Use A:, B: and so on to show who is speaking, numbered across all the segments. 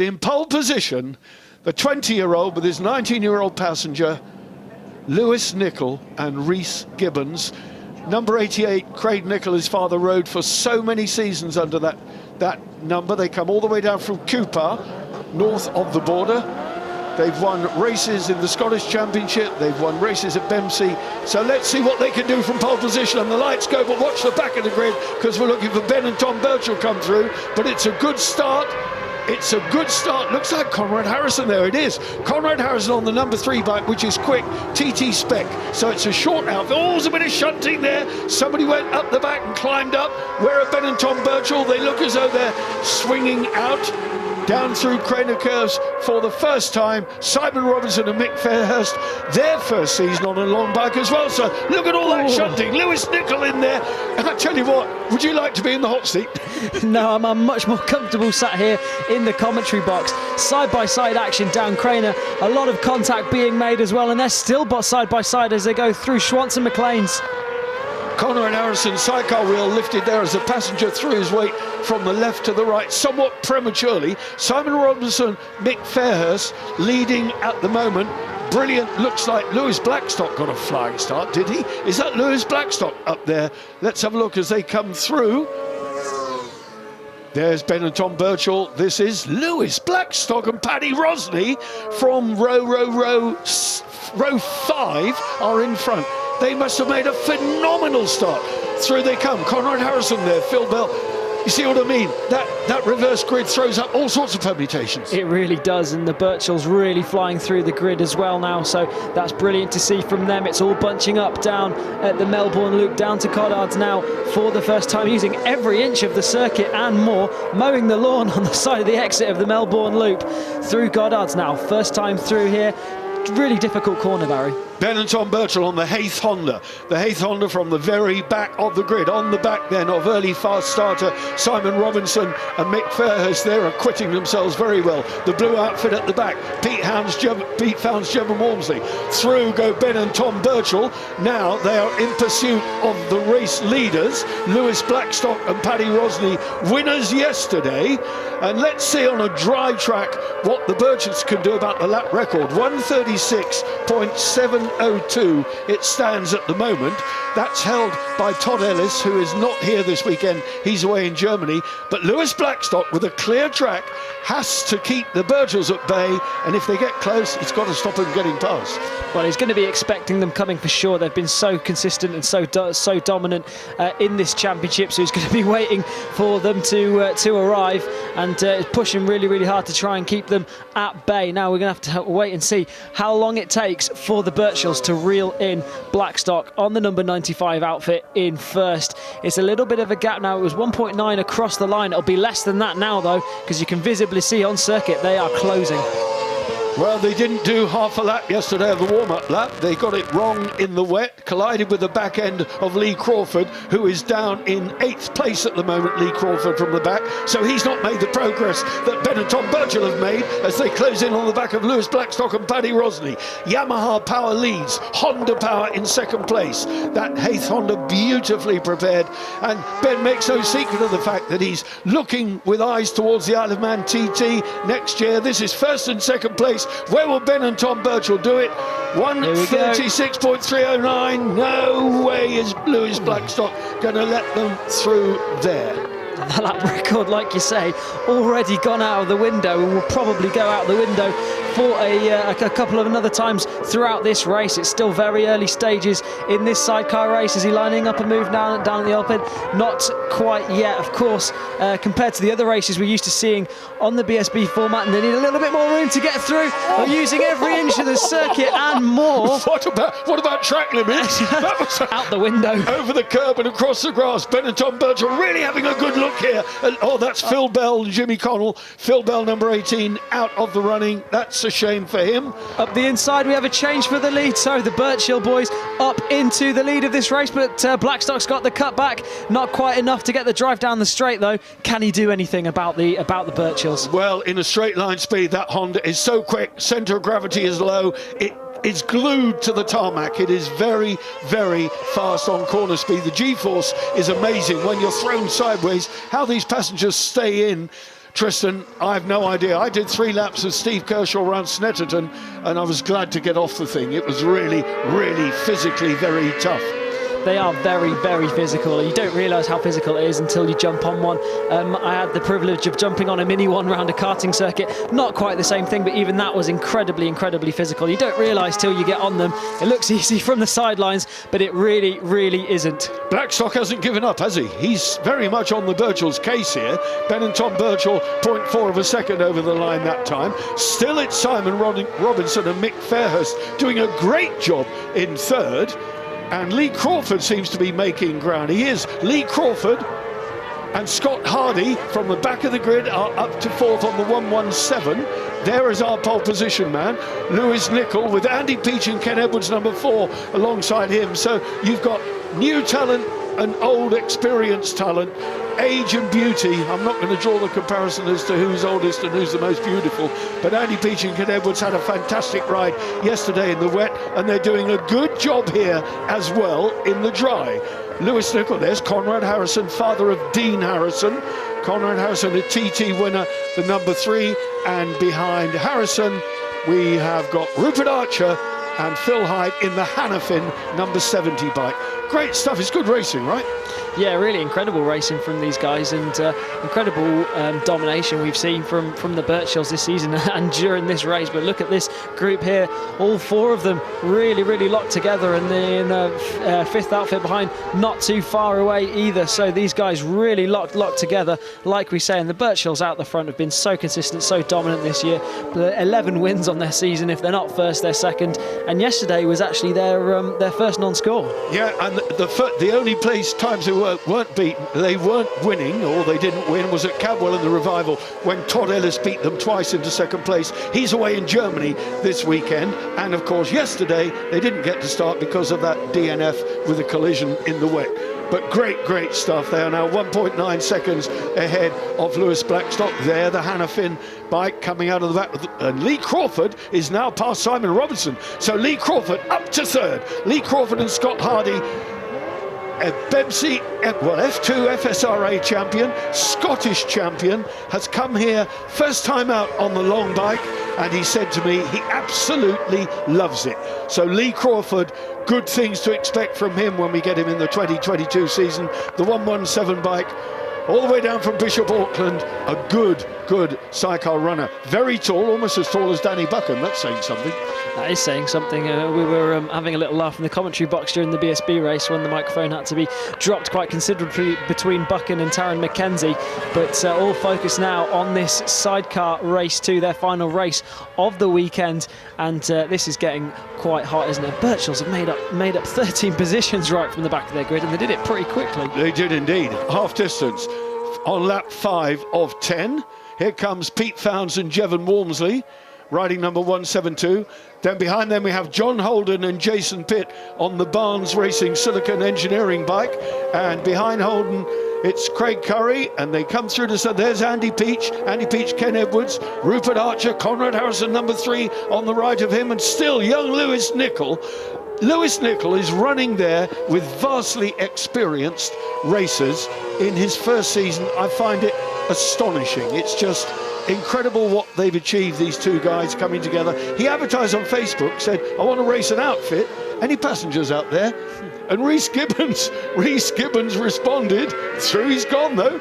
A: in pole position, the 20-year-old with his 19-year-old passenger, Lewis Nicol and Rhys Gibbons. Number 88, Craig Nicol, his father rode for so many seasons under that number. They come all the way down from Cooper, north of the border. They've won races in the Scottish Championship. They've won races at Bempsey. So let's see what they can do from pole position. And the lights go, but watch the back of the grid, because we're looking for Ben and Tom Birchall come through. But it's a good start. It's a good start. Looks like Conrad Harrison there. It is. Conrad Harrison on the number 3 bike, which is quick, TT Spec. So it's a short outfit. Oh, there's a bit of shunting there. Somebody went up the back and climbed up. Where are Ben and Tom Birchall? They look as though they're swinging out down through Craner curves for the first time. Simon Robinson and Mick Fairhurst, their first season on a long bike as well. So look at all that shunting. Lewis Nicol in there. And I tell you what, would you like to be in the hot seat?
B: No, I'm much more comfortable sat here in the commentary box. Side-by-side action down Craner. A lot of contact being made as well, and they're still side-by-side as they go through Schwantz and McLean's.
A: Conrad Harrison, sidecar wheel lifted there as the passenger threw his weight from the left to the right, somewhat prematurely. Simon Robinson, Mick Fairhurst leading at the moment. Brilliant. Looks like Lewis Blackstock got a flying start, did he? Is that Lewis Blackstock up there? Let's have a look as they come through. There's Ben and Tom Birchall. This is Lewis Blackstock and Paddy Rosney from row 5 are in front. They must have made a phenomenal start. Through they come. Conrad Harrison there, Phil Bell. You see what I mean? That reverse grid throws up all sorts of permutations.
B: It really does, and the Birchall's really flying through the grid as well now, so that's brilliant to see from them. It's all bunching up down at the Melbourne Loop, down to Goddard's now for the first time, using every inch of the circuit and more, mowing the lawn on the side of the exit of the Melbourne Loop through Goddard's now. First time through here. Really difficult corner, Barry.
A: Ben and Tom Birchall on the Hayth Honda. The Hayth Honda from the very back of the grid. On the back then of early fast starter Simon Robinson and Mick Fairhurst there are quitting themselves very well. The blue outfit at the back. Pete Founds, Jevon Walmsley. Through go Ben and Tom Birchall. Now they are in pursuit of the race leaders. Lewis Blackstock and Paddy Rosney, winners yesterday. And let's see on a dry track what the Birchalls can do about the lap record. 136.702 it stands at the moment. That's held by Todd Ellis, who is not here this weekend. He's away in Germany. But Lewis Blackstock, with a clear track, has to keep the Birchalls at bay. And if they get close, it's got to stop them getting past.
B: Well, he's going to be expecting them coming for sure. They've been so consistent and so dominant in this championship. So he's going to be waiting for them to arrive and pushing really, really hard to try and keep them at bay. Now we're going to have to wait and see how long it takes for the Birchalls to reel in Blackstock on the number 95 outfit in first. It's a little bit of a gap now. It was 1.9 across the line. It'll be less than that now, though, because you can visibly see on circuit they are closing.
A: Well, they didn't do half a lap yesterday of the warm-up lap. They got it wrong in the wet, collided with the back end of Lee Crawford, who is down in 8th place at the moment, Lee Crawford from the back. So he's not made the progress that Ben and Tom Birchall have made as they close in on the back of Lewis Blackstock and Paddy Rosney. Yamaha Power leads, Honda Power in 2nd place. That Hayth Honda beautifully prepared. And Ben makes no secret of the fact that he's looking with eyes towards the Isle of Man TT next year. This is 1st and 2nd place. Where will Ben and Tom Birchall do it? 136.309. No way is Lewis Blackstock going to let them through there.
B: The lap record, like you say, already gone out of the window and will probably go out the window for a couple of another times throughout this race. It's still very early stages in this sidecar race. Is he lining up a move down the open? Not quite yet, of course, compared to the other races we're used to seeing on the BSB format, and they need a little bit more room to get through. They're using every inch of the circuit and more.
A: What about track limits? That was
B: out the window.
A: Over the curb and across the grass. Ben and Tom Birchall really having a good look here. And, that's Phil Bell and Jimmy Connell. Phil Bell, number 18, out of the running. That's a shame for him.
B: Up the inside, we have a change for the lead. So the Birchall boys up into the lead of this race, but Blackstock's got the cutback. Not quite enough to get the drive down the straight, though. Can he do anything about the Birchalls?
A: Well, in a straight line speed, that Honda is so quick. Centre of gravity is low. It's glued to the tarmac. It is very, very fast on corner speed. The G-force is amazing when you're thrown sideways. How these passengers stay in Tristan, I have no idea. I did 3 laps with Steve Kershaw around Snetterton, and I was glad to get off the thing. It was really, really physically very tough.
B: They are very, very physical. You don't realise how physical it is until you jump on one. I had the privilege of jumping on a mini one around a karting circuit. Not quite the same thing, but even that was incredibly, incredibly physical. You don't realise till you get on them. It looks easy from the sidelines, but it really, really isn't.
A: Blackstock hasn't given up, has he? He's very much on the Birchall's case here. Ben and Tom Birchall, 0.4 of a second over the line that time. Still it's Simon Robinson and Mick Fairhurst doing a great job in third. And Lee Crawford seems to be making ground. He is. Lee Crawford and Scott Hardy from the back of the grid are up to fourth on the 117. There is our pole position man, Lewis Nicol, with Andy Peach and Ken Edwards number 4 alongside him. So you've got new talent and old experienced talent, age and beauty. I'm not going to draw the comparison as to who's oldest and who's the most beautiful, but Andy Peach and Ken Edwards had a fantastic ride yesterday in the wet, and they're doing a good job here as well in the dry. Lewis Nicol, there's Conrad Harrison, father of Dean Harrison. Conrad Harrison, a TT winner, the number 3, and behind Harrison we have got Rupert Archer and Phil Hyde in the Hannafin number 70 bike. Great stuff. It's good racing, right?
B: Yeah, really incredible racing from these guys, and incredible domination we've seen from the Birchalls this season and during this race. But look at this group here, all 4 of them really, really locked together, and in the 5th outfit behind, not too far away either. So these guys really locked together, like we say. And the Birchalls out the front have been so consistent, so dominant this year. 11 wins on their season. If they're not first, they're second. And yesterday was actually their first non-score.
A: Yeah, and the only place times they weren't beaten, they weren't winning, or they didn't win, was at Cadwell in the Revival when Todd Ellis beat them twice into second place. He's away in Germany this weekend, and of course yesterday they didn't get to start because of that DNF with a collision in the wet. But great stuff. They are now 1.9 seconds ahead of Lewis Blackstock. There, the Hannafin bike coming out of the back. And Lee Crawford is now past Simon Robinson. So Lee Crawford up to third. Lee Crawford and Scott Hardy, Bebsy, F2 FSRA champion, Scottish champion, has come here first time out on the long bike, and he said to me he absolutely loves it. So Lee Crawford, good things to expect from him when we get him in the 2022 season. The 117 bike, all the way down from Bishop Auckland, a good Sidecar runner. Very tall, almost as tall as Danny Buchan. That's saying something.
B: That is saying something. We were having a little laugh in the commentary box during the BSB race when the microphone had to be dropped quite considerably between Buchan and Taron McKenzie. But all focus now on this Sidecar race 2, their final race of the weekend. And this is getting quite hot, isn't it? Birchalls have made up 13 positions right from the back of their grid, and they did it pretty quickly.
A: They did indeed. Half distance on lap 5 of 10. Here comes Pete Founds and Jevon Walmsley, riding number 172. Then behind them we have John Holden and Jason Pitt on the Barnes Racing Silicon Engineering bike. And behind Holden, it's Craig Curry, and they come through to say, there's Andy Peach, Ken Edwards, Rupert Archer, Conrad Harrison, number 3 on the right of him, and still young Lewis Nicol. Lewis Nicol is running there with vastly experienced racers in his first season. I find it astonishing. It's just incredible what they've achieved, these 2 guys coming together. He advertised on Facebook, said, I want to race an outfit. Any passengers out there? And Rhys Gibbons responded. Through he's gone though.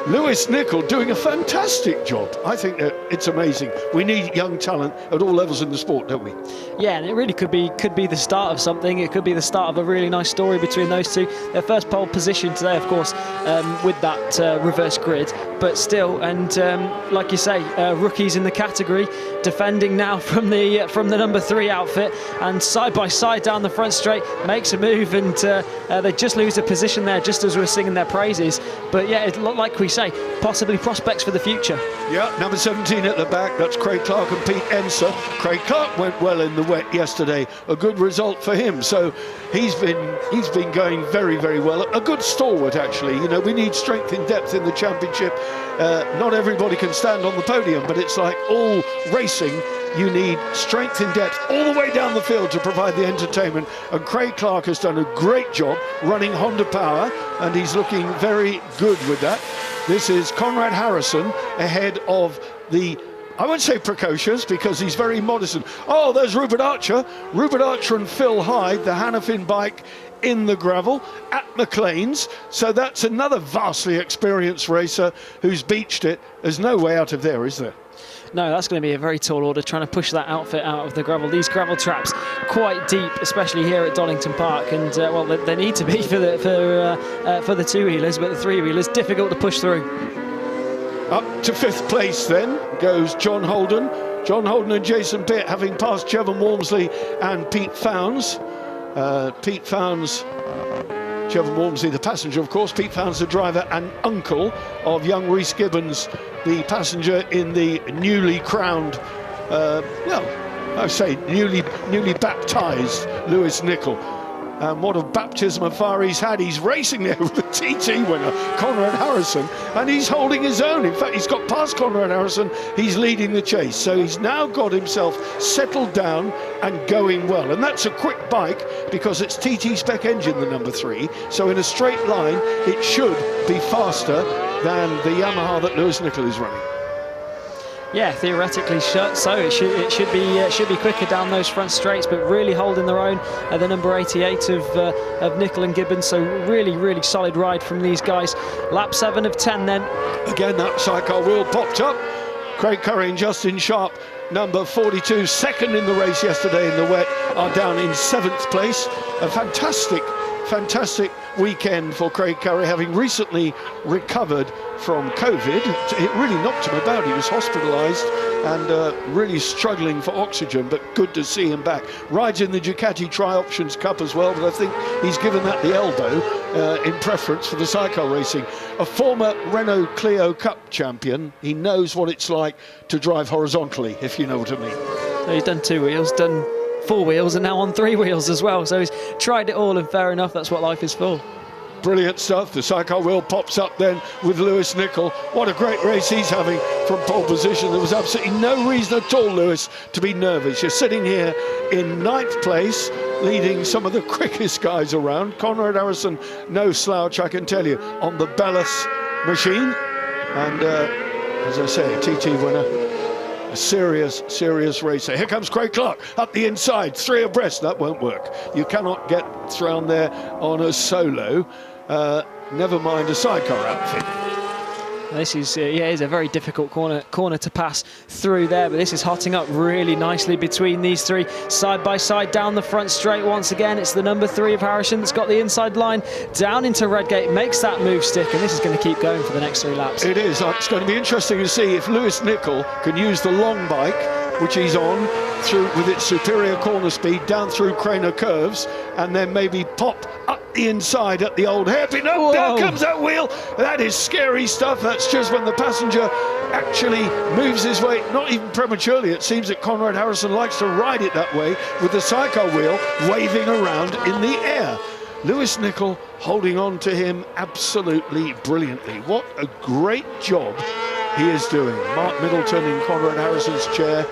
A: Lewis Nicol doing a fantastic job. I think that it's amazing. We need young talent at all levels in the sport, don't we?
B: Yeah, and it really could be the start of something. It could be the start of a really nice story between those 2. Their first pole position today, of course, with that reverse grid, but still, and like you say, rookies in the category, defending now from the number 3 outfit, and side by side down the front straight, makes a move, and they just lose a position there just as we're singing their praises. But yeah, it looked like we say, possibly prospects for the future.
A: Yeah, number 17 at the back, that's Craig Clark and Pete Enser. Craig Clark went well in the wet yesterday, a good result for him. So he's been going very well. A good stalwart, actually. You know, we need strength in depth in the championship. Not everybody can stand on the podium, but it's like all racing you need strength in depth all the way down the field to provide the entertainment. And Craig Clark has done a great job running Honda Power, and he's looking very good with that. This is Conrad Harrison ahead of the, I won't say precocious, because he's very modest. Oh, there's Rupert Archer. Rupert Archer and Phil Hyde, the Hannafin bike in the gravel at McLean's. So that's another vastly experienced racer who's beached it. There's no way out of there, is there?
B: No, that's going to be a very tall order, trying to push that outfit out of the gravel. These gravel traps quite deep, especially here at Donington Park, and well, they need to be for the two-wheelers, but the three-wheelers difficult to push through.
A: Up to 5th place then goes John Holden. John Holden and Jason Pitt having passed Jevon Walmsley and Pete Founds. Pete Founds, Jevon Walmsley the passenger, of course. Pete Founds the driver and uncle of young Rhys Gibbons, the passenger in the newly crowned, well, I say newly baptised Lewis Nicol. And what a baptism of fire he's had. He's racing there with the TT winner, Conrad Harrison, and he's holding his own. In fact, he's got past Conrad Harrison. He's leading the chase. So he's now got himself settled down and going well. And that's a quick bike because it's TT spec engine, the number 3. So in a straight line, it should be faster than the Yamaha that Lewis Nicol is running.
B: Yeah, theoretically so it should be quicker down those front straights, but really holding their own at the number 88 of Nicol and Gibbons. So really solid ride from these guys. Lap 7 of 10 then. Again,
A: that sidecar wheel popped up. Craig Curry and Justin Sharp, number 42, second in the race yesterday in the wet, are down in 7th place. A fantastic weekend for Craig Curry, having recently recovered from COVID. It really knocked him about. He was hospitalised and really struggling for oxygen, but good to see him back. Rides in the Ducati Tri-Options Cup as well, but I think he's given that the elbow in preference for the Sidecar racing. A former Renault Clio Cup champion, he knows what it's like to drive horizontally, if you know what I mean.
B: So he's done 2 wheels, done 4 wheels, and now on 3 wheels as well. So he's tried it all, and fair enough, that's what life is for.
A: Brilliant stuff. The sidecar wheel pops up then with Lewis Nicol. What a great race he's having from pole position. There was absolutely no reason at all, Lewis, to be nervous. You're sitting here in 9th place, leading some of the quickest guys around. Conrad Harrison, no slouch, I can tell you, on the Bellis machine. And as I say, a TT winner. A serious racer. Here comes Craig Clark up the inside, 3 abreast. That won't work. You cannot get around there on a solo. Never mind a sidecar outfit.
B: This is is a very difficult corner to pass through there, but this is hotting up really nicely between these 3, side by side down the front straight. Once again, it's the number 3 of Harrison that's got the inside line down into Redgate, makes that move stick, and this is going to keep going for the next 3 laps.
A: It is. It's going to be interesting to see if Lewis Nicol can use the long bike, which he's on, through with its superior corner speed down through Craner curves, and then maybe pop up the inside at the old hairpin. Oh, down comes that wheel. That is scary stuff. That's just when the passenger actually moves his way, not even prematurely. It seems that Conrad Harrison likes to ride it that way, with the sidecar wheel waving around in the air. Lewis Nicol holding on to him absolutely brilliantly. What a great job he is doing. Mark Middleton in Conrad Harrison's chair.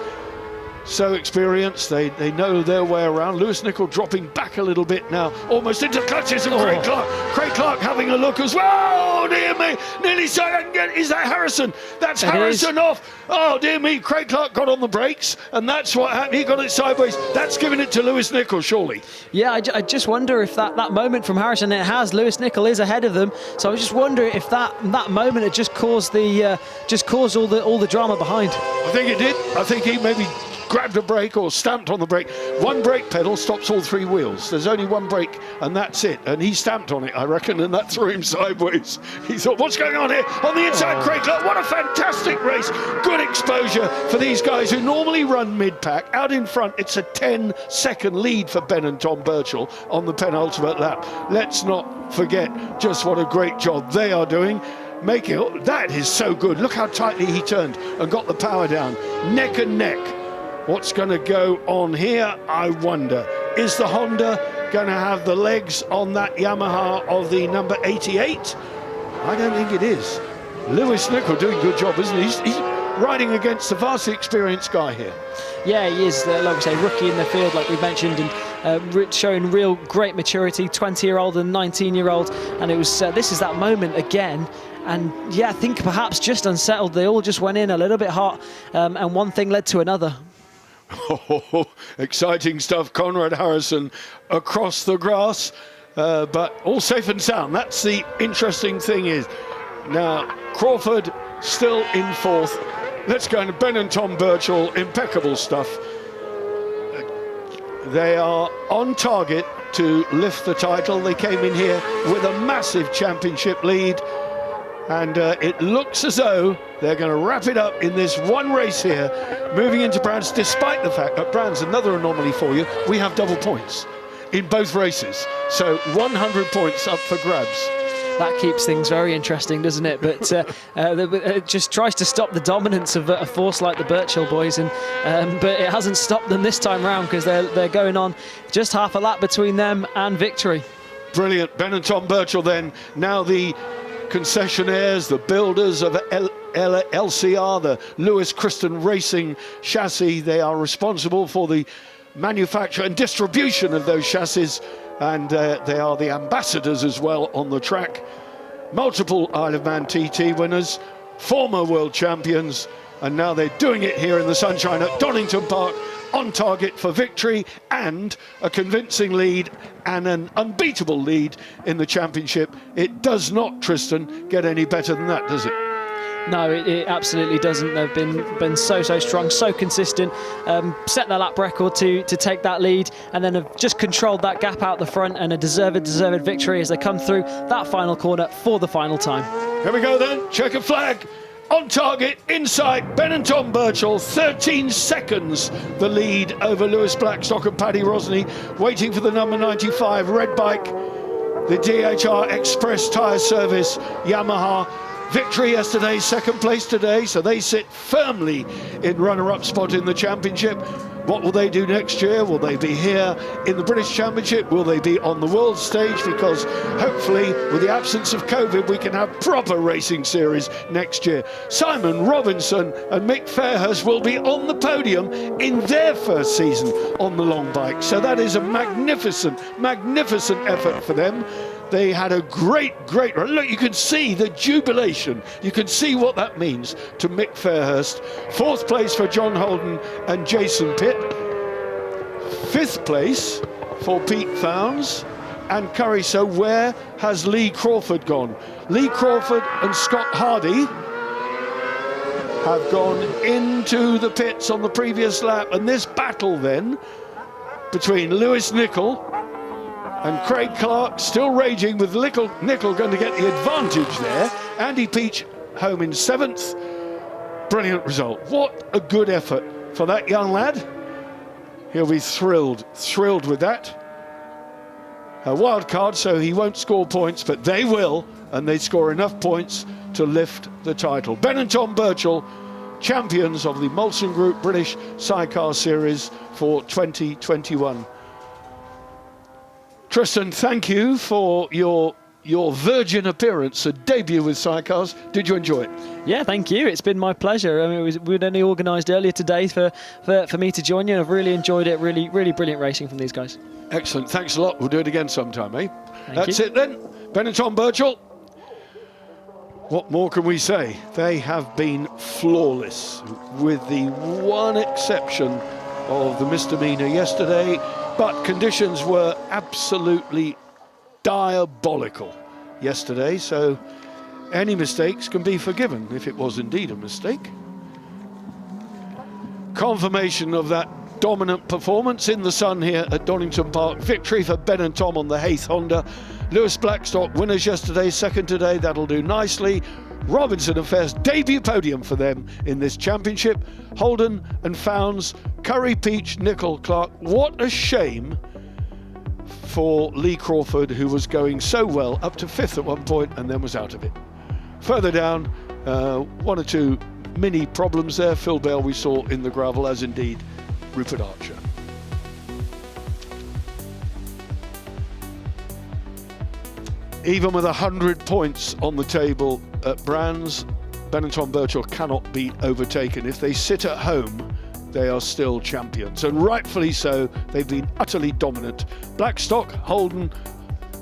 A: So experienced, they know their way around. Lewis Nicol dropping back a little bit now, almost into clutches of Craig Clark. Craig Clark having a look as well. Oh, dear me, nearly so I can get. Is that Harrison? That's Harrison off. Oh, dear me, Craig Clark got on the brakes, and that's what happened. He got it sideways. That's giving it to Lewis Nicol, surely.
B: Yeah, I just wonder if that moment from Harrison, it has, Lewis Nicol is ahead of them. So I just wonder if that moment had just caused all the drama behind.
A: I think it did. I think he maybe grabbed a brake or stamped on the brake. One brake pedal stops all 3 wheels. There's only one brake and that's it. And he stamped on it, I reckon, and that threw him sideways. He thought, what's going on here? On the inside, Craig Clark, what a fantastic race. Good exposure for these guys who normally run mid-pack. Out in front, it's a 10-second lead for Ben and Tom Birchall on the penultimate lap. Let's not forget just what a great job they are doing. That is so good. Look how tightly he turned and got the power down. Neck and neck. What's going to go on here, I wonder? Is the Honda going to have the legs on that Yamaha of the number 88? I don't think it is. Lewis Nicol doing a good job, isn't he? riding against the vastly experienced guy here.
B: Yeah, he is, like we say, rookie in the field, like we mentioned, and showing real great maturity, 20-year-old and 19-year-old. And it was this is that moment again. And yeah, I think perhaps just unsettled. They all just went in a little bit hot, and one thing led to another.
A: Oh, exciting stuff. Conrad Harrison across the grass, but all safe and sound. That's the interesting thing is. Now, Crawford still in fourth. Let's go into Ben and Tom Birchall. Impeccable stuff. They are on target to lift the title. They came in here with a massive championship lead. And it looks as though they're going to wrap it up in this one race here, moving into Brands, despite the fact that Brands, another anomaly for you, we have double points in both races. So 100 points up for grabs.
B: That keeps things very interesting, doesn't it? But it just tries to stop the dominance of a force like the Birchall boys, and but it hasn't stopped them this time round, because they're going on just half a lap between them and victory.
A: Brilliant. Ben and Tom Birchall then, now the concessionaires, the builders of LCR, the Lewis Christen Racing chassis. They are responsible for the manufacture and distribution of those chassis, and they are the ambassadors as well on the track. Multiple Isle of Man TT winners, former world champions, and now they're doing it here in the sunshine at Donington Park, on target for victory and a convincing lead and an unbeatable lead in the championship. It does not, Tristan, get any better than that, does it?
B: No, it absolutely doesn't. They've been so strong, so consistent, set their lap record to take that lead, and then have just controlled that gap out the front, and a deserved victory as they come through that final corner for the final time.
A: Here we go then, checkered flag. On target, inside, Ben and Tom Birchall, 13 seconds the lead over Lewis Blackstock and Paddy Rosney, waiting for the number 95 red bike, the DHR Express Tyre Service Yamaha. Victory yesterday, second place today, so they sit firmly in runner-up spot in the championship. What will they do next year? Will they be here in the British Championship? Will they be on the world stage? Because hopefully, with the absence of COVID, we can have proper racing series next year. Simon Robinson and Mick Fairhurst will be on the podium in their first season on the long bike. So that is a magnificent effort for them. They had a great run. Look, you can see the jubilation. You can see what that means to Mick Fairhurst. Fourth place for John Holden and Jason Pitt. Fifth place for Pete Fownes and Curry. So where has Lee Crawford gone? Lee Crawford and Scott Hardy have gone into the pits on the previous lap. And this battle then between Lewis Nicol and Craig Clark still raging, with Nicol going to get the advantage there. Andy Peach home in seventh. Brilliant result. What a good effort for that young lad. He'll be thrilled with that. A wild card, so he won't score points, but they will, and they score enough points to lift the title. Ben and Tom Birchall, champions of the Molson Group British Sidecar Series for 2021. Tristan, thank you for your virgin appearance, a debut with Sidecars. Did you enjoy it? Yeah, thank you. It's been my pleasure. I mean, we'd only organised earlier today for me to join you, and I've really enjoyed it. Really brilliant racing from these guys. Excellent. Thanks a lot. We'll do it again sometime, eh? That's it then. Ben and Tom Birchall. What more can we say? They have been flawless, with the one exception of the misdemeanor yesterday. But conditions were absolutely diabolical yesterday, so any mistakes can be forgiven if it was indeed a mistake. Confirmation of that dominant performance in the sun here at Donington Park. Victory for Ben and Tom on the Hayth Honda. Lewis Blackstock winners yesterday, second today. That'll do nicely. Robinson and Fair's debut podium for them in this championship. Holden and Fownes, Curry, Peach, Nicol, Clark. What a shame for Lee Crawford, who was going so well up to fifth at one point and then was out of it. Further down, one or two mini problems there. Phil Bell we saw in the gravel, as indeed Rupert Archer. Even with 100 points on the table at Brands, Benetton Birchall cannot be overtaken. If they sit at home, they are still champions, and rightfully so. They've been utterly dominant. Blackstock, Holden,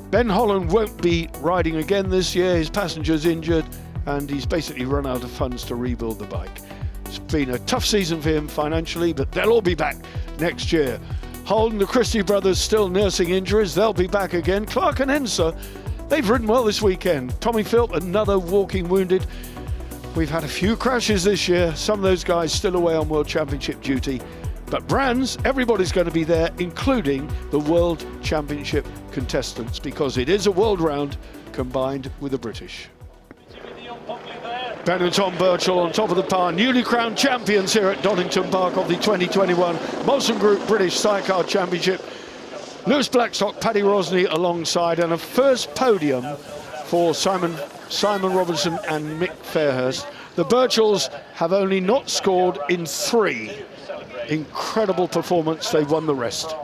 A: Ben Holland won't be riding again this year. His passenger's injured, and he's basically run out of funds to rebuild the bike. It's been a tough season for him financially, but they'll all be back next year. Holden, the Christie brothers, still nursing injuries. They'll be back again. Clark and Enser, they've ridden well this weekend. Tommy Philp, another walking wounded. We've had a few crashes this year. Some of those guys still away on World Championship duty. But Brands, everybody's going to be there, including the World Championship contestants, because it is a world round combined with the British. Benetton Birchall on top of the pile, newly crowned champions here at Donington Park of the 2021 Molson Group British Sidecar Championship. Lewis Blackstock, Paddy Rosney alongside, and a first podium for Simon Robinson and Mick Fairhurst. The Birchalls have only not scored in 3. Incredible performance, they've won the rest.